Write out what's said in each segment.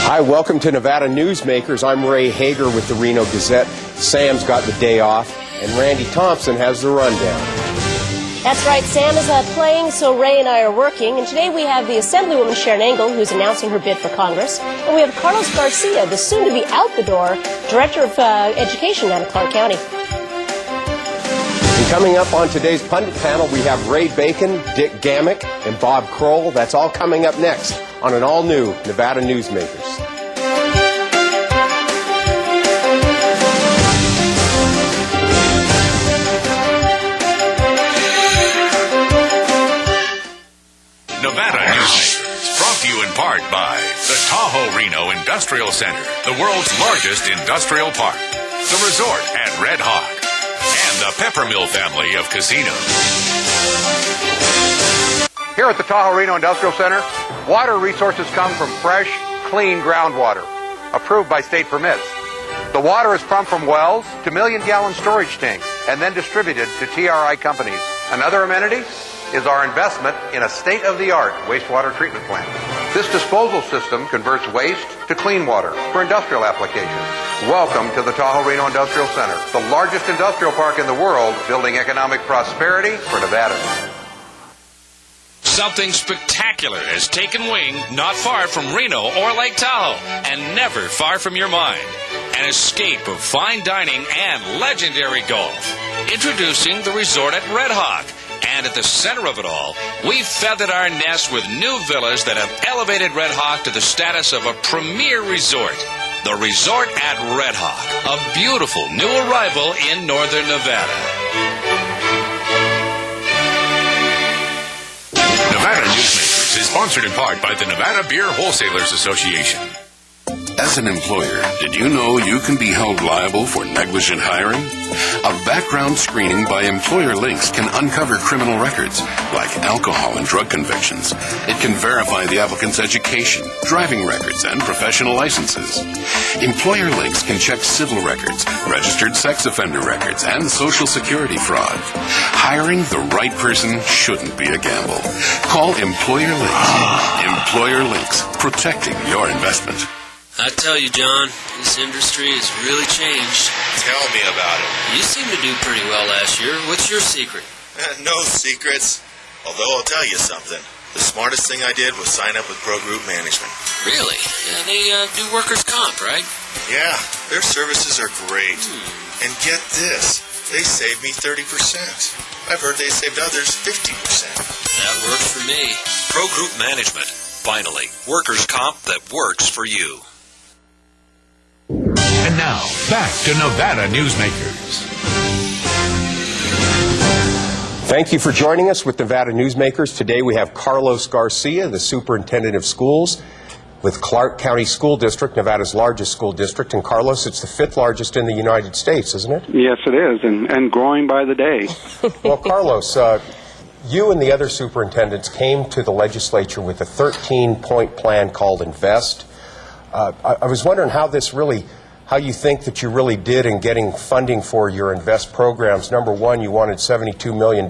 Hi, welcome to Nevada Newsmakers. I'm Ray Hagar with the Reno Gazette. Sam's got the day off, and Randy Thompson has the rundown. That's right, Sam is playing, so Ray and I are working. And today we have the Assemblywoman Sharron, who's announcing her bid for Congress. And we have Carlos Garcia, the soon-to-be out-the-door Director of Education down in Clark County. And coming up on today's Pundit panel, we have Ray Bacon, Dick Gammick, and Bob Crowell. That's all coming up next on an all-new Nevada Newsmakers. Nevada Newsmakers, brought to you in part by the Tahoe Reno Industrial Center, the world's largest industrial park, the resort at Red Hawk, and the Peppermill family of casinos. Here at the Tahoe Reno Industrial Center, water resources come from fresh, clean groundwater, approved by state permits. The water is pumped from wells to million-gallon storage tanks and then distributed to TRI companies. Another amenity is our investment in a state-of-the-art wastewater treatment plant. This disposal system converts waste to clean water for industrial applications. Welcome to the Tahoe Reno Industrial Center, the largest industrial park in the world, building economic prosperity for Nevada. Something spectacular has taken wing not far from Reno or Lake Tahoe, and never far from your mind. An escape of fine dining and legendary golf. Introducing the resort at Red Hawk. And at the center of it all, we've feathered our nest with new villas that have elevated Red Hawk to the status of a premier resort. The resort at Red Hawk, a beautiful new arrival in northern Nevada. Nevada Newsmakers is sponsored in part by the Nevada Beer Wholesalers Association. As an employer, did you know you can be held liable for negligent hiring? A background screening by Employer Links can uncover criminal records, like alcohol and drug convictions. It can verify the applicant's education, driving records, and professional licenses. Employer Links can check civil records, registered sex offender records, and Social Security fraud. Hiring the right person shouldn't be a gamble. Call Employer Links. Employer Links, protecting your investment. I tell you, John, this industry has really changed. Tell me about it. You seem to do pretty well last year. What's your secret? No secrets. Although I'll tell you something. The smartest thing I did was sign up with Pro Group Management. Really? Yeah, they do workers' comp, right? Yeah, their services are great. And get this, they saved me 30%. I've heard they saved others 50%. That works for me. Pro Group Management. Finally, workers' comp that works for you. And now, back to Nevada Newsmakers. Thank you for joining us with Nevada Newsmakers. Today we have Carlos Garcia, the Superintendent of Schools with Clark County School District, Nevada's largest school district. And Carlos, it's the 5th largest in the United States, isn't it? Yes, it is, and growing by the day. Well, Carlos, you and the other superintendents came to the legislature with a 13-point plan called Invest. I was wondering how you think that you really did in getting funding for your Invest programs. Number one, you wanted $72 million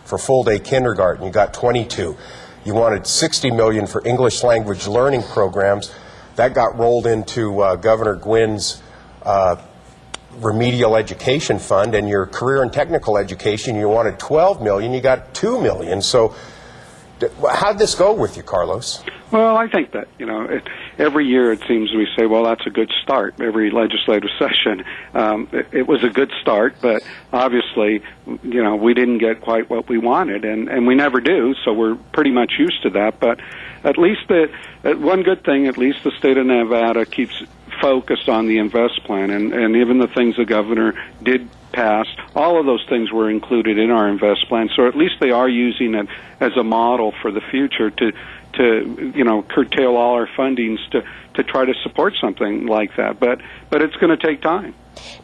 for full-day kindergarten. You got 22. You wanted $60 million for English language learning programs. That got rolled into Governor Gwynn's remedial education fund, and your career and technical education, you wanted $12 million. You got $2 million. So how'd this go with you, Carlos? Well, I think that, every year it seems we say, well, that's a good start. Every legislative session, it was a good start, but obviously, we didn't get quite what we wanted, and we never do, so we're pretty much used to that. But at least one good thing, at least the state of Nevada keeps focused on the Invest plan, and even the things the governor did pass, all of those things were included in our Invest plan, so at least they are using it as a model for the future to curtail all our fundings to try to support something like that. But it's going to take time.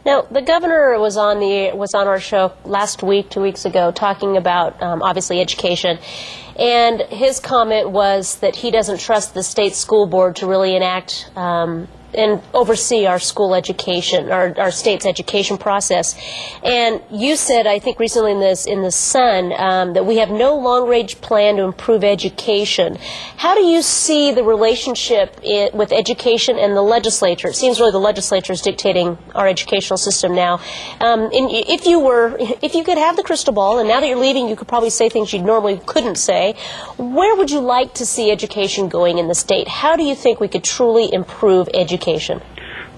Now, the governor was on our show last week, 2 weeks ago, talking about obviously education, and his comment was that he doesn't trust the state school board to really enact and oversee our school education, our state's education process. And you said, I think recently in the Sun, that we have no long-range plan to improve education. How do you see the relationship with education and the legislature? It seems really the legislature is dictating our educational system now. If you could have the crystal ball, and now that you're leaving, you could probably say things you normally couldn't say. Where would you like to see education going in the state? How do you think we could truly improve education?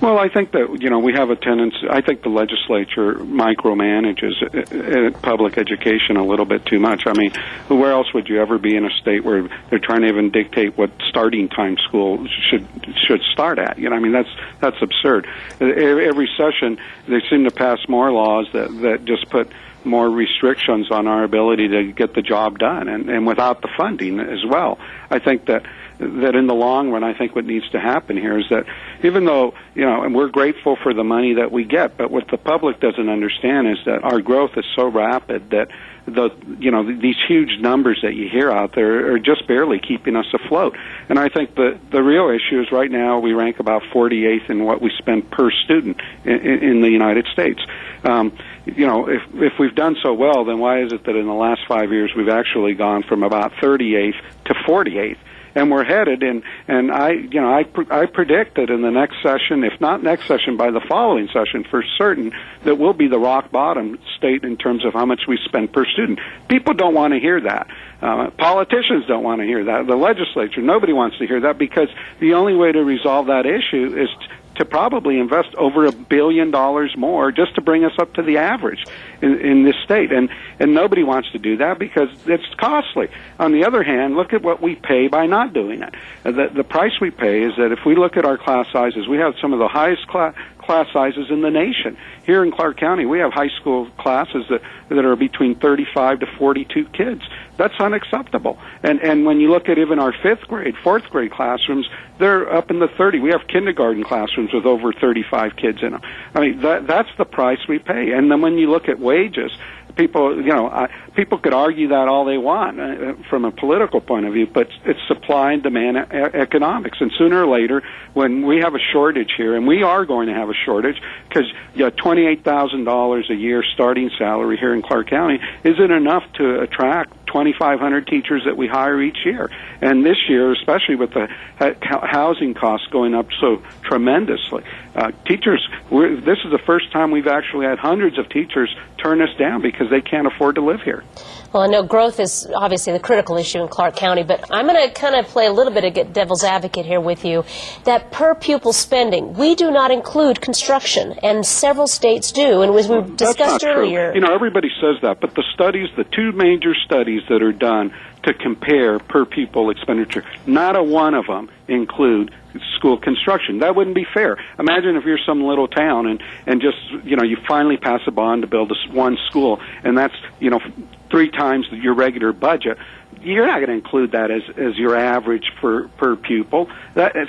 Well, I think that, we have a tendency, I think the legislature micromanages public education a little bit too much. I mean, where else would you ever be in a state where they're trying to even dictate what starting time school should start at? I mean, that's absurd. Every session, they seem to pass more laws that just put more restrictions on our ability to get the job done, and without the funding as well. I think that in the long run, I think what needs to happen here is that even though, and we're grateful for the money that we get, but what the public doesn't understand is that our growth is so rapid that these huge numbers that you hear out there are just barely keeping us afloat. And I think the real issue is right now we rank about 48th in what we spend per student in the United States. If we've done so well, then why is it that in the last 5 years we've actually gone from about 38th to 48th? And we're headed, and I predict that in the next session, if not next session, by the following session for certain, that we'll be the rock bottom state in terms of how much we spend per student. People don't want to hear that. Politicians don't want to hear that. The legislature, nobody wants to hear that, because the only way to resolve that issue is to probably invest over $1 billion more just to bring us up to the average in this state. And nobody wants to do that because it's costly. On the other hand, look at what we pay by not doing it. The price we pay is that if we look at our class sizes, we have some of the highest class sizes in the nation. Here in Clark County, we have high school classes that are between 35 to 42 kids. That's unacceptable. And when you look at even our 5th grade, 4th grade classrooms, they're up in the 30. We have kindergarten classrooms with over 35 kids in them. I mean, that's the price we pay. And then when you look at wages, people could argue that all they want from a political point of view, but it's supply and demand economics. And sooner or later, when we have a shortage here, and we are going to have a shortage, because $28,000 a year starting salary here in Clark County isn't enough to attract 2,500 teachers that we hire each year. And this year, especially with the housing costs going up so tremendously, teachers, this is the first time we've actually had hundreds of teachers turn us down because they can't afford to live here. Well, I know growth is obviously the critical issue in Clark County, but I'm going to kind of play a little bit of devil's advocate here with you. That per pupil spending, we do not include construction, and several states do, and as we discussed earlier. True. Everybody says that, but the studies, the two major studies that are done to compare per pupil expenditure, not a one of them include school construction. That wouldn't be fair. Imagine if you're some little town and just, you finally pass a bond to build one school, and that's, 3 times your regular budget. You're not going to include that as your average per pupil.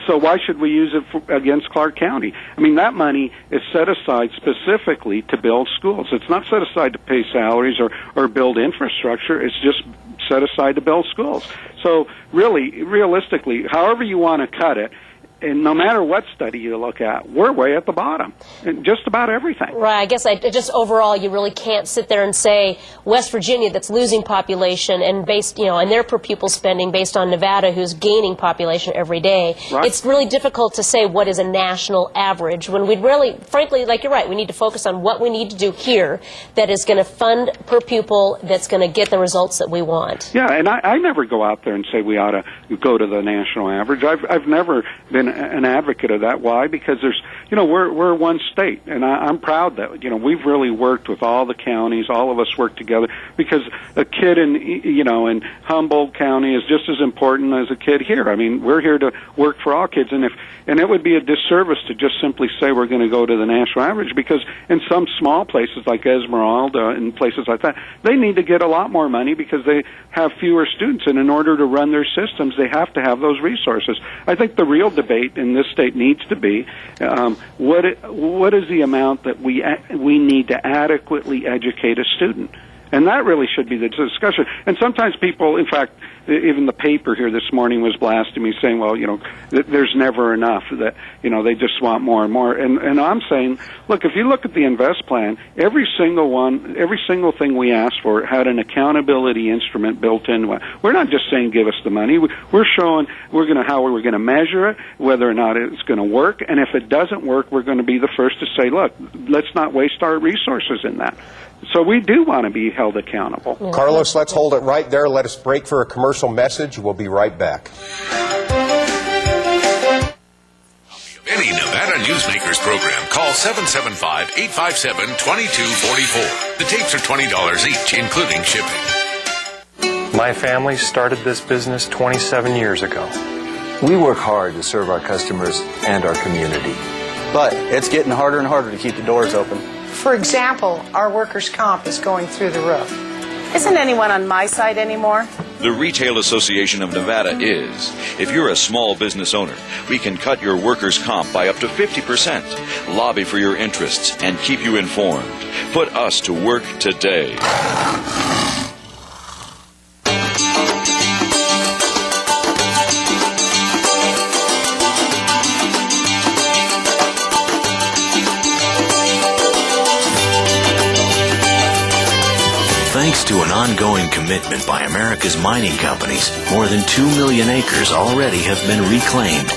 So why should we use it against Clark County? I mean, that money is set aside specifically to build schools. It's not set aside to pay salaries or build infrastructure. It's just set aside to build schools. So really, realistically, however you want to cut it, and no matter what study you look at, we're way at the bottom in just about everything. Right. I guess just overall, you really can't sit there and say West Virginia, that's losing population, and based, and their per pupil spending based on Nevada, who's gaining population every day. Right. It's really difficult to say what is a national average when we'd really, frankly, like you're right, we need to focus on what we need to do here that is going to fund per pupil, that's going to get the results that we want. Yeah, and I never go out there and say we ought to go to the national average. I've never been an advocate of that. Why? Because there's, we're one state, and I'm proud that, we've really worked with all the counties, all of us work together, because a kid in Humboldt County is just as important as a kid here. I mean, we're here to work for all kids, and it would be a disservice to just simply say we're going to go to the national average, because in some small places like Esmeralda and places like that, they need to get a lot more money because they have fewer students, and in order to run their systems, they have to have those resources. I think the real debate in this state needs to be what is the amount that we need to adequately educate a student, and that really should be the discussion. And sometimes people, in fact, even the paper here this morning was blasting me saying, well, there's never enough, that, they just want more and more. And I'm saying, look, if you look at the Invest plan, every single thing we asked for had an accountability instrument built into it. We're not just saying give us the money. We're showing how we're going to measure it, whether or not it's going to work. And if it doesn't work, we're going to be the first to say, look, let's not waste our resources in that. So we do want to be held accountable. Carlos, let's hold it right there. Let us break for a commercial message. We'll be right back. Any Nevada Newsmakers program, call 775-857-2244. The tapes are $20 each, including shipping. My family started this business 27 years ago. We work hard to serve our customers and our community. But it's getting harder and harder to keep the doors open. For example, our workers' comp is going through the roof. Isn't anyone on my side anymore? The Retail Association of Nevada is. If you're a small business owner, we can cut your workers' comp by up to 50%, lobby for your interests, and keep you informed. Put us to work today. Thanks to an ongoing commitment by America's mining companies, more than 2 million acres already have been reclaimed.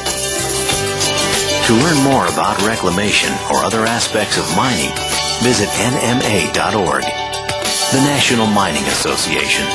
To learn more about reclamation or other aspects of mining, visit nma.org. The National Mining Association.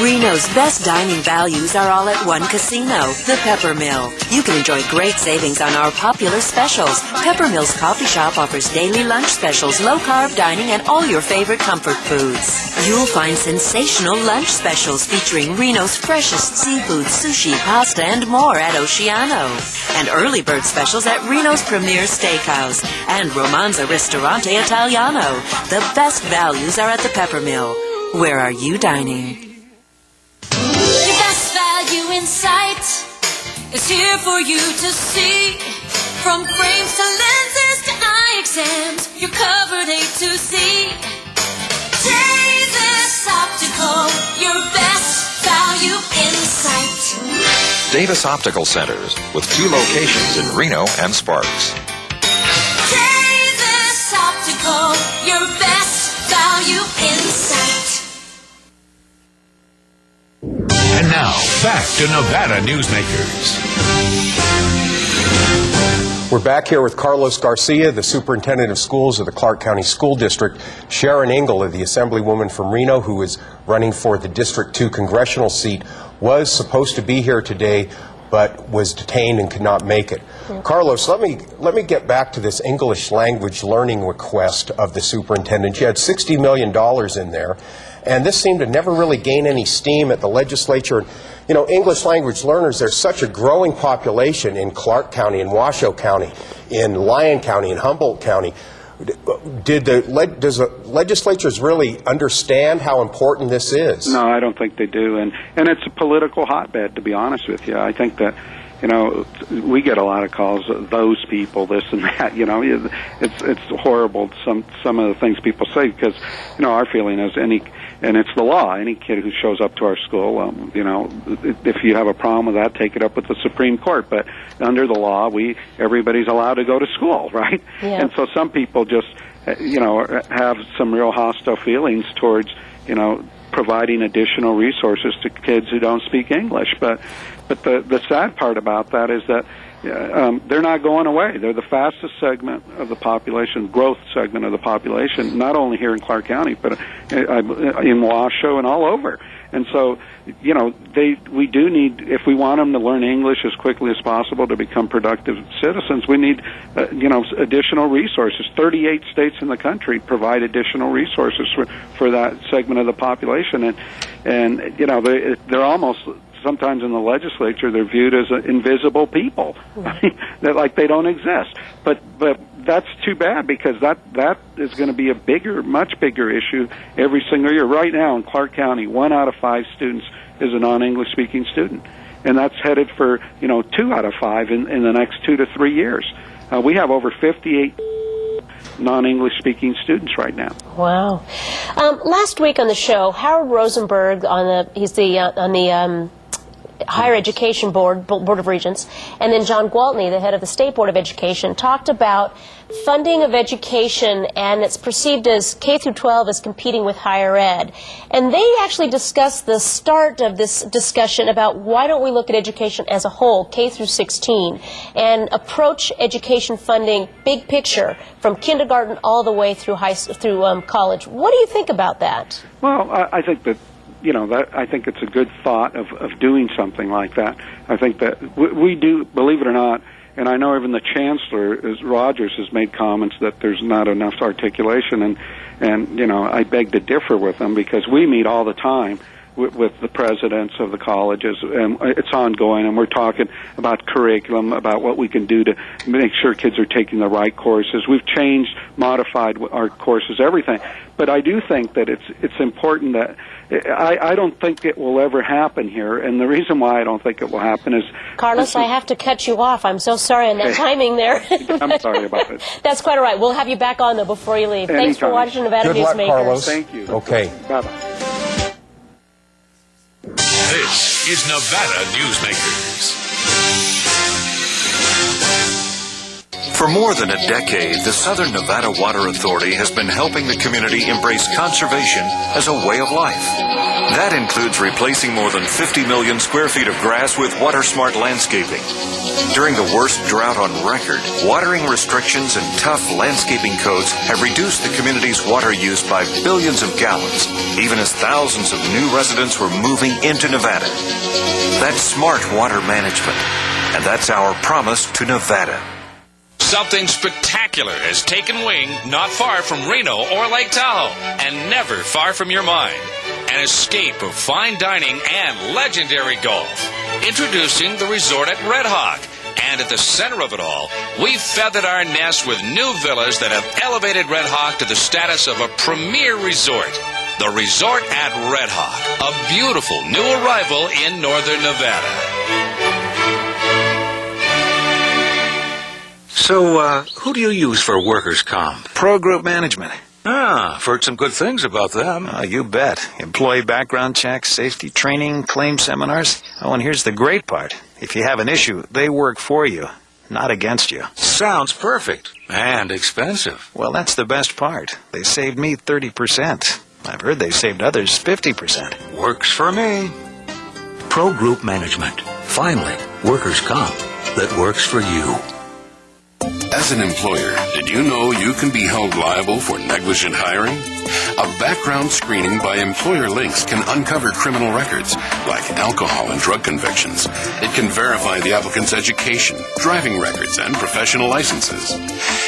Reno's best dining values are all at one casino, the Pepper Mill. You can enjoy great savings on our popular specials. Pepper Mill's coffee shop offers daily lunch specials, low-carb dining, and all your favorite comfort foods. You'll find sensational lunch specials featuring Reno's freshest seafood, sushi, pasta, and more at Oceano. And early bird specials at Reno's Premier Steakhouse and Romanza Ristorante Italiano. The best values are at the Pepper Mill. Where are you dining? The best value in sight is here for you to see. From frames to lenses to eye exams, you're covered A to Z. Davis Optical, your best value in sight. Davis Optical Centers, with 2 locations in Reno and Sparks. Davis Optical, your best value in sight. And now, back to Nevada Newsmakers. We're back here with Carlos Garcia, the Superintendent of Schools of the Clark County School District, Sharron Engel, the Assemblywoman from Reno, who is running for the District 2 congressional seat, was supposed to be here today, but was detained and could not make it. Carlos, let me get back to this English language learning request of the superintendent. You had $60 million in there, and this seemed to never really gain any steam at the legislature. You know, English language learners, there's such a growing population in Clark County, in Washoe County, in Lyon County, in Humboldt County. Does the legislatures really understand how important this is? No, I don't think they do, and it's a political hotbed, to be honest with you. I think that, you know, we get a lot of calls, those people, this and that. You know, it's horrible, some of the things people say, because, you know, our feeling is and it's the law. Any kid who shows up to our school, you know, if you have a problem with that, take it up with the Supreme Court. But under the law, everybody's allowed to go to school, right? Yeah. And so some people just, you know, have some real hostile feelings towards, you know, providing additional resources to kids who don't speak English. But the sad part about that is that they're not going away. They're the fastest segment of the population, growth segment of the population, not only here in Clark County, but in Washoe and all over. And so, you know, we do need, if we want them to learn English as quickly as possible to become productive citizens, we need, you know, additional resources. 38 states in the country provide additional resources for that segment of the population. And you know, they're almost, sometimes in the legislature, they're viewed as invisible people. They're like they don't exist. But that's too bad, because that is going to be a much bigger issue every single year. Right now in Clark County, 1 out of 5 students is a non-English speaking student, and that's headed for, you know, 2 out of 5 in the next 2 to 3 years. We have over 58 non-English speaking students right now. Wow. Last week on the show, Howard Rosenberg, on the Higher Education Board of Regents, and then John Gwaltney, the head of the State Board of Education, talked about funding of education, and it's perceived as K through 12 as competing with higher ed. And they actually discussed the start of this discussion about why don't we look at education as a whole, K through 16, and approach education funding big picture from kindergarten all the way through college. What do you think about that? Well, I think that I think it's a good thought of doing something like that. I think that we do, believe it or not, and I know even the Chancellor, Rogers, has made comments that there's not enough articulation, and I beg to differ with them because we meet all the time with the presidents of the colleges, and it's ongoing, and we're talking about curriculum, about what we can do to make sure kids are taking the right courses. We've changed, modified our courses, everything. But I do think that it's important that I don't think it will ever happen here, and the reason why I don't think it will happen is... Carlos, I have to cut you off. I'm so sorry on that timing there. I'm sorry about it. That's quite all right. We'll have you back on, though, before you leave. Anytime. Thanks for watching Nevada Good Newsmakers. luck, Carlos. Thank you. Okay. Bye-bye. This is Nevada Newsmakers. For more than a decade, the Southern Nevada Water Authority has been helping the community embrace conservation as a way of life. That includes replacing more than 50 million square feet of grass with water-smart landscaping. During the worst drought on record, watering restrictions and tough landscaping codes have reduced the community's water use by billions of gallons, even as thousands of new residents were moving into Nevada. That's smart water management, and that's our promise to Nevada. Something spectacular has taken wing not far from Reno or Lake Tahoe, and never far from your mind. An escape of fine dining and legendary golf. Introducing the resort at Red Hawk. And at the center of it all, we've feathered our nest with new villas that have elevated Red Hawk to the status of a premier resort. The Resort at Red Hawk, a beautiful new arrival in northern Nevada. So, who do you use for workers' comp? Pro Group Management. Ah, I've heard some good things about them. You bet. Employee background checks, safety training, claim seminars. Oh, and here's the great part. If you have an issue, they work for you, not against you. Sounds perfect. And expensive. Well, that's the best part. They saved me 30%. I've heard they've saved others 50%. Works for me. Pro Group Management. Finally, workers' comp that works for you. As an employer, did you know you can be held liable for negligent hiring? A background screening by Employer Links can uncover criminal records, like alcohol and drug convictions. It can verify the applicant's education, driving records, and professional licenses.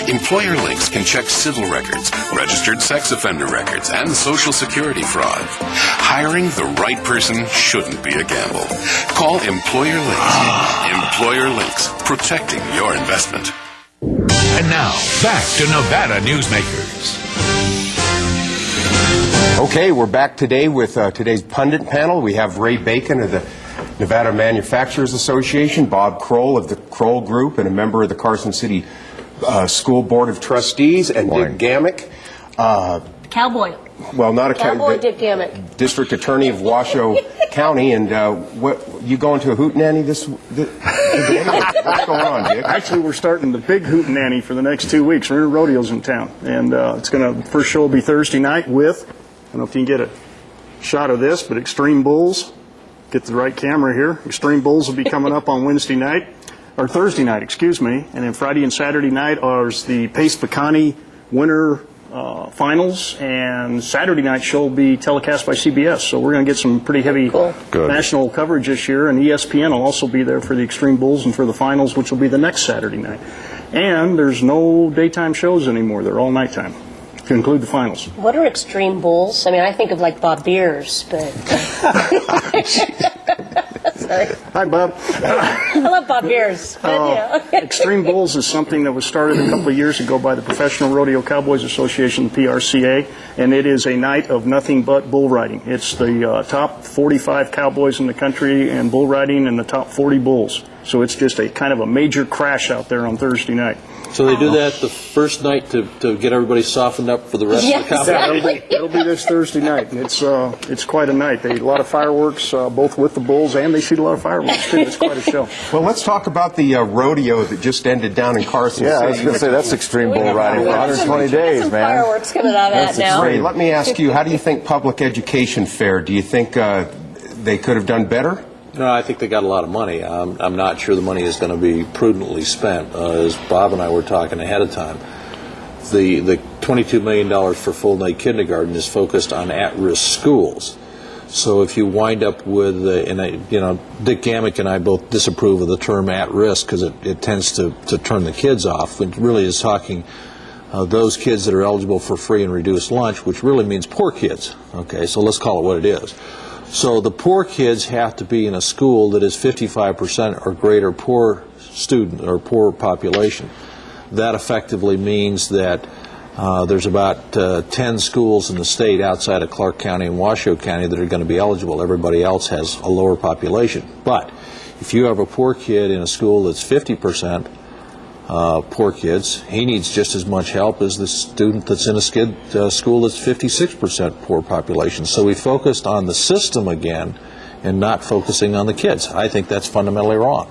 Employer Links can check civil records, registered sex offender records, and Social Security fraud. Hiring the right person shouldn't be a gamble. Call Employer Links. Employer Links, protecting your investment. And now, back to Nevada Newsmakers. Okay, we're back today with today's pundit panel. We have Ray Bacon of the Nevada Manufacturers Association, Bob Crowell of the Crowell Group, and a member of the Carson City School Board of Trustees, and Dick Gammick. Cowboy. Well, not a Cowboy Dick Gammick. District Attorney of Washoe County, and what you going to a hootenanny this what's going on, Dick? Actually, we're starting the big hootenanny for the next 2 weeks. Reno Rodeo's in town, and first show will be Thursday night with, I don't know if you can get a shot of this, but Extreme Bulls. Get the right camera here. Extreme Bulls will be coming up on Thursday night, and then Friday and Saturday night are the Pace Pecani Winter Finals, and Saturday night show will be telecast by CBS. So we're going to get some pretty heavy national coverage this year, and ESPN will also be there for the Extreme Bulls and for the finals, which will be the next Saturday night. And there's no daytime shows anymore. They're all nighttime to include the finals. What are Extreme Bulls? I mean, I think of like Bob Beers, but... Sorry. Hi, Bob. I love Bob Beers. Extreme Bulls is something that was started a couple of years ago by the Professional Rodeo Cowboys Association, PRCA, and it is a night of nothing but bull riding. It's the top 45 cowboys in the country and bull riding and the top 40 bulls. So it's just a kind of a major crash out there on Thursday night. So they do that the first night to get everybody softened up for the rest of the conference? Yeah, it'll be this Thursday night, and it's quite a night. They a lot of fireworks, both with the bulls, and they shoot a lot of fireworks, too. It's quite a show. Well, let's talk about the rodeo that just ended down in Carson City. Yeah, I was going to say, that's extreme bull riding for 120 days, man. Fireworks coming out of that now. Ray, let me ask you, how do you think public education fared? Do you think they could have done better? No, I think they got a lot of money. I'm not sure the money is going to be prudently spent. As Bob and I were talking ahead of time, the $22 million for full-day kindergarten is focused on at-risk schools. So if you wind up with, Dick Gammick and I both disapprove of the term at-risk because it tends to turn the kids off. It really is talking those kids that are eligible for free and reduced lunch, which really means poor kids. Okay, so let's call it what it is. So the poor kids have to be in a school that is 55% or greater poor student or poor population. That effectively means that there's about 10 schools in the state outside of Clark County and Washoe County that are going to be eligible. Everybody else has a lower population. But if you have a poor kid in a school that's 50% poor kids, he needs just as much help as the student that's in a school that's 56% poor population. So we focused on the system again and not focusing on the kids. I think that's fundamentally wrong.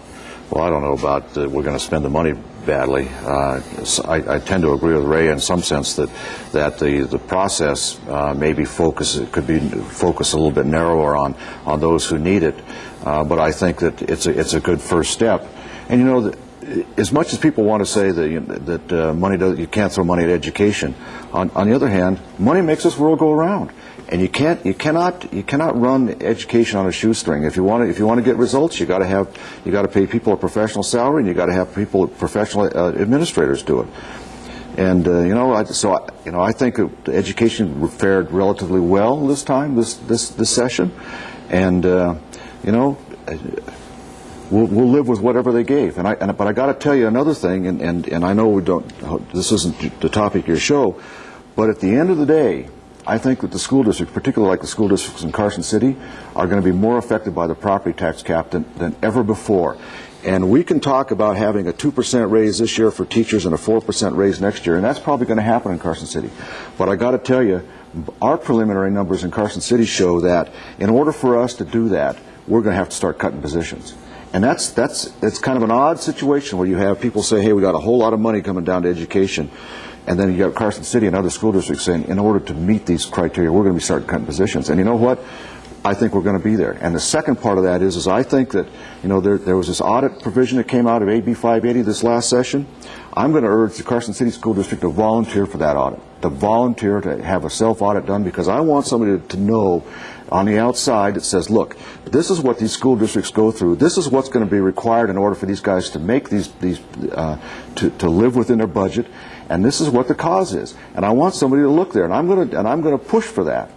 Well, I don't know about we're going to spend the money badly. I tend to agree with Ray in some sense that the process could be focused a little bit narrower on those who need it. But I think that it's a good first step. And as much as people want to say that you can't throw money at education, on the other hand, money makes this world go around, and you cannot run education on a shoestring. If you want to get results, you got to pay people a professional salary, and you got to have professional administrators do it. And I think education fared relatively well this time, this session, and We'll live with whatever they gave, but I got to tell you another thing, and I know this isn't the topic of your show, but at the end of the day, I think that the school district, particularly like the school districts in Carson City, are going to be more affected by the property tax cap than ever before. And we can talk about having a 2% raise this year for teachers and a 4% raise next year, and that's probably going to happen in Carson City. But I got to tell you, our preliminary numbers in Carson City show that in order for us to do that, we're going to have to start cutting positions. And it's kind of an odd situation where you have people say, hey, we got a whole lot of money coming down to education. And then you got Carson City and other school districts saying, in order to meet these criteria, we're going to be starting cutting positions. And you know what? I think we're going to be there. And the second part of that is I think that, there was this audit provision that came out of AB 580 this last session. I'm going to urge the Carson City School District to volunteer for that audit, to volunteer to have a self-audit done, because I want somebody to know on the outside, it says, look, this is what these school districts go through. This is what's going to be required in order for these guys to make to live within their budget, and this is what the cause is. And I want somebody to look there, and I'm going to push for that.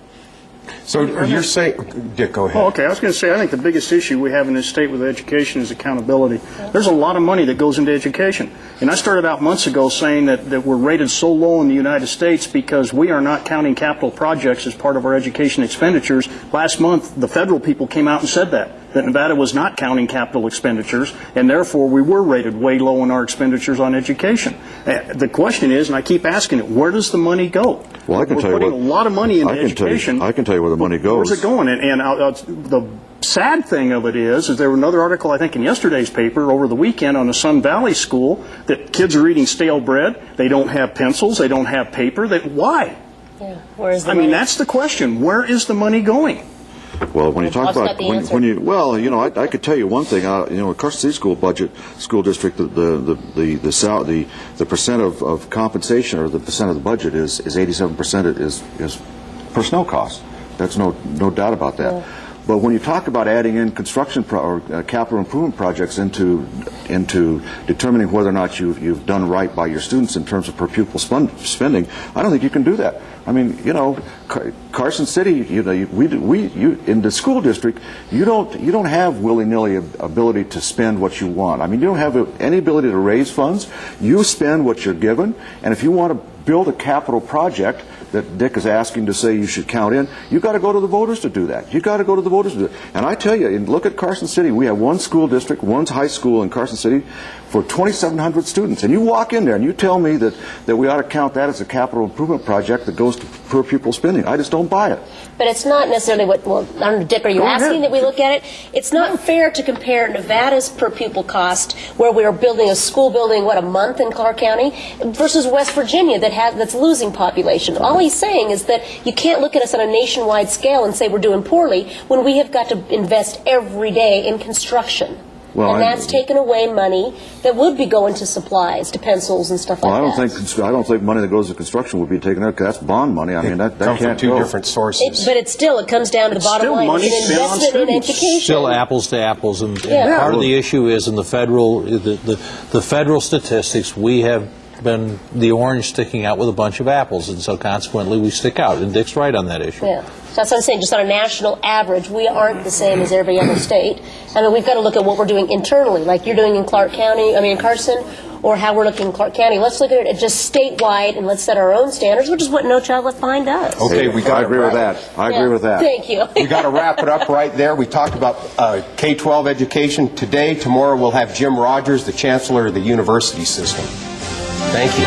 So you're saying, Dick, go ahead. Oh, okay, I was going to say, I think the biggest issue we have in this state with education is accountability. There's a lot of money that goes into education. And I started out months ago saying that we're rated so low in the United States because we are not counting capital projects as part of our education expenditures. Last month, the federal people came out and said that Nevada was not counting capital expenditures, and therefore we were rated way low in our expenditures on education. The question is, and I keep asking it, where does the money go? Well, I can tell you we're putting a lot of money into education. I can tell you where the money goes. Where's it going? And the sad thing of it is there was another article, I think, in yesterday's paper over the weekend on a Sun Valley school that kids are eating stale bread. They don't have pencils. They don't have paper. Why? Yeah. Where's the money? mean, that's the question. Where is the money going? Well, when you talk about I could tell you one thing. Carson City school district, the percent of compensation or the percent of the budget is 87% is personnel costs. That's no doubt about that. Yeah. But when you talk about adding in construction or capital improvement projects into determining whether or not you've done right by your students in terms of per pupil spending, I don't think you can do that. I mean, Carson City, we in the school district, you don't have willy-nilly ability to spend what you want. I mean, you don't have any ability to raise funds. You spend what you're given, and if you want to build a capital project, that Dick is asking to say you should count in, you've got to go to the voters to do that. You've got to go to the voters to do it. And I tell you, look at Carson City. We have one school district, one high school in Carson City for 2,700 students. And you walk in there and you tell me that we ought to count that as a capital improvement project that goes to per pupil spending. I just don't buy it. But it's not necessarily what, well, I don't know, Dick, are you asking that we look at it? It's not fair to compare Nevada's per pupil cost, where we are building a school building, what, a month in Clark County, versus West Virginia that's losing population. All he's saying is that you can't look at us on a nationwide scale and say we're doing poorly when we have got to invest every day in construction. Well, and that's taken away money that would be going to supplies, to pencils and stuff like that. I don't think money that goes to construction would be taken out, because that's bond money. I mean, that comes can't from two go. different sources. But it comes down to the bottom line. It's an investment in education. Still apples to apples, and part of the issue is in the federal statistics, we have been the orange sticking out with a bunch of apples, and so consequently we stick out. And Dick's right on that issue. Yeah. That's what I'm saying. Just on a national average, we aren't the same as every other state. I mean, we've got to look at what we're doing internally, like you're doing in Carson, or how we're looking in Clark County. Let's look at it just statewide, and let's set our own standards, which is what No Child Left Behind does. Okay, I agree with that. I agree with that. Thank you. We got to wrap it up right there. We talked about K-12 education today. Tomorrow we'll have Jim Rogers, the Chancellor of the University System. Thank you.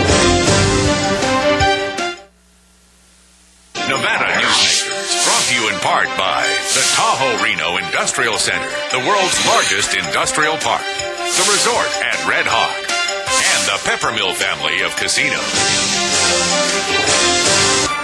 Nevada Newsmakers, brought to you in part by the Tahoe Reno Industrial Center, the world's largest industrial park, the resort at Red Hawk, and the Peppermill family of casinos.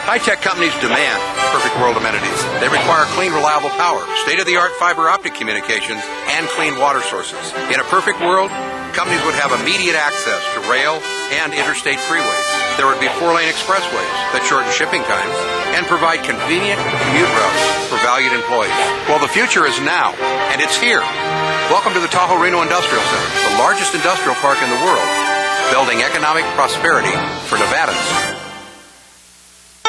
High-tech companies demand perfect world amenities. They require clean, reliable power, state-of-the-art fiber optic communications, and clean water sources. In a perfect world, companies would have immediate access to rail and interstate freeways. There would be 4-lane expressways that shorten shipping times and provide convenient commute routes for valued employees. Well, the future is now, and it's here. Welcome to the Tahoe Reno Industrial Center, the largest industrial park in the world, building economic prosperity for Nevadans.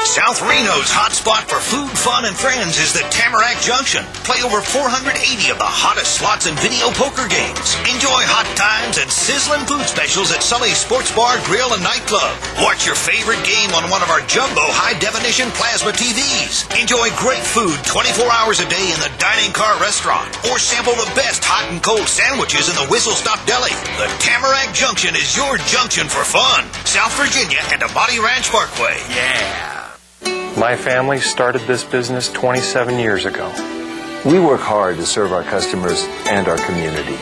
South Reno's hot spot for food, fun, and friends is the Tamarack Junction. Play over 480 of the hottest slots and video poker games. Enjoy hot times and sizzling food specials at Sully's Sports Bar, Grill, and Nightclub. Watch your favorite game on one of our jumbo high-definition plasma TVs. Enjoy great food 24 hours a day in the Dining Car Restaurant. Or sample the best hot and cold sandwiches in the Whistle Stop Deli. The Tamarack Junction is your junction for fun. South Virginia and Amati Ranch Parkway. Yeah. My family started this business 27 years ago. We work hard to serve our customers and our community.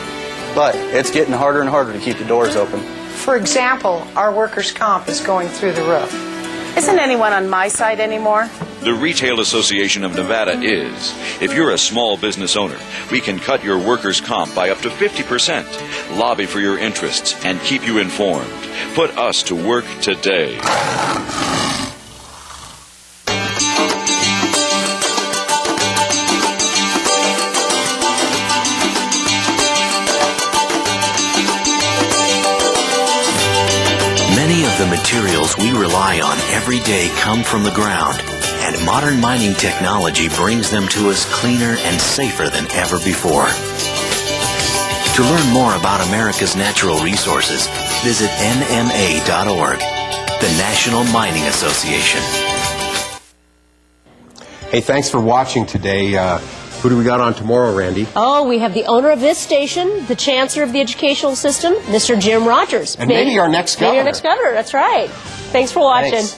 But it's getting harder and harder to keep the doors open. For example, our workers' comp is going through the roof. Isn't anyone on my side anymore? The Retail Association of Nevada is. If you're a small business owner, we can cut your workers' comp by up to 50%, lobby for your interests, and keep you informed. Put us to work today. Many of the materials we rely on every day come from the ground, and modern mining technology brings them to us cleaner and safer than ever before. To learn more about America's natural resources, visit nma.org, the National Mining Association. Hey, thanks for watching today. Who do we got on tomorrow, Randi? Oh, we have the owner of this station, the Chancellor of the Educational System, Mr. Jim Rogers. And maybe our next governor. Maybe our next governor, that's right. Thanks for watching. Thanks.